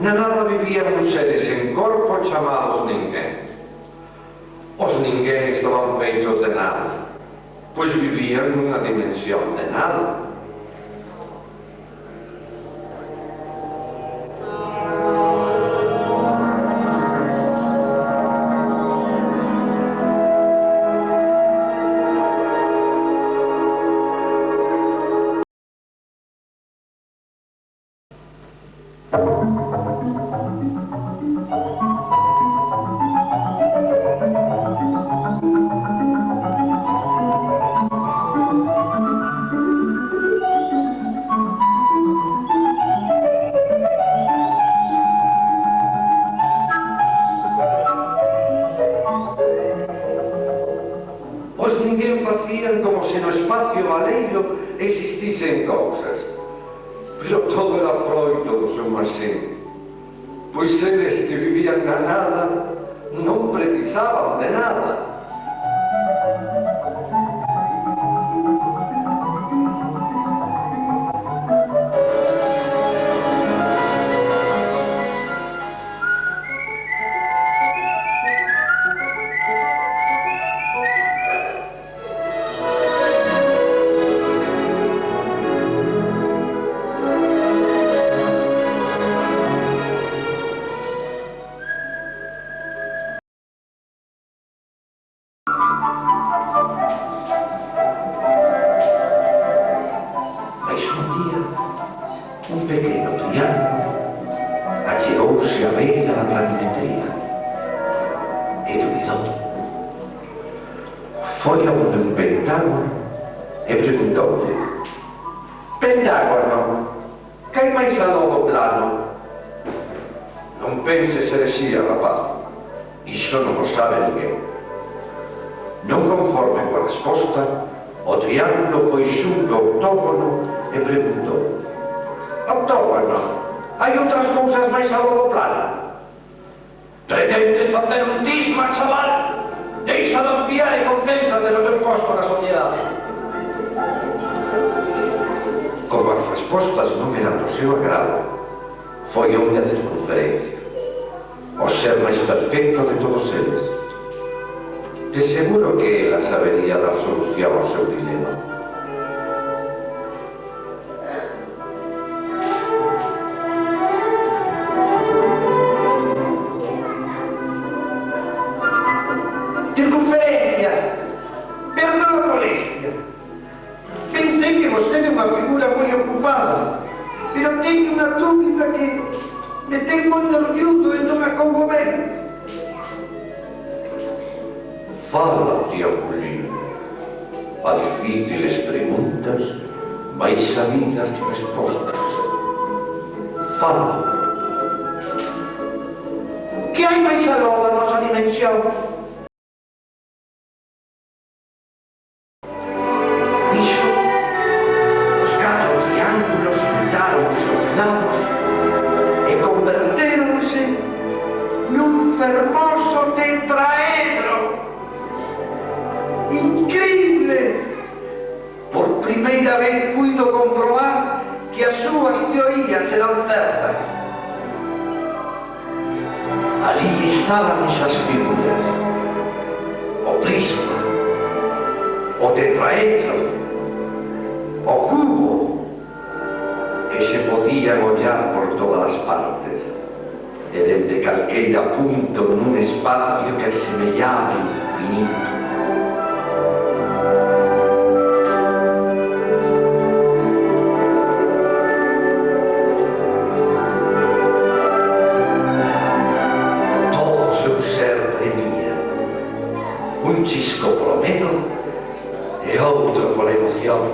Na nada vivían uns seres en corpo chamados ninguén. Os ninguén estaban feitos de nada, pois vivían nunha dimensión de nada. Os ninguén facían como se no espacio baleiro existisen cousas, pero todo era froito do seu masín, pois eles que vivían na nada non precisaban de nada. Un pequeno triángulo achegouse á beira da planimetría e dubidou. Foi a un pentágono e preguntoulle: Pentágono, que hai máis aló do plano? Non penses herexía, rapaz, iso non o sabe ninguén. Non conforme coa resposta, o triángulo foi xunto ao octógono e preguntou: Octógono, hai outras cousas máis aló do plano? Pretendes facer un cisma, chaval? Deixa de obviar e concéntrate no teu posto na sociedade. Como as respostas non eran do seu agrado, foi a unha circunferencia, o ser máis perfecto de todos eles. De seguro que ela sabería dar solución ao seu dilema. Circunferencia, perdón a molestia. Pensei que vostede é unha figura moi ocupada, pero teño unha dúbida que me ten moi nervioso e non me acougo ben. Fala, triangulino. A difíciles preguntas máis sabidas respostas. Fala. Que hai máis aló da nosa dimensión? Dixo, os 4 triángulos juntaron os seus lados e convertéronse nun fermoso tetraedro. Increíble! Por primeira vez puido comprobar que as súas teorías eran certas. Ali estaban esas figuras: o prisma, o tetraedro, o cubo, que se podían ollar por todas as partes e dende calqueira punto nun espacio que asemellaba infinito. Un chisco polo medo e outro pola emoción.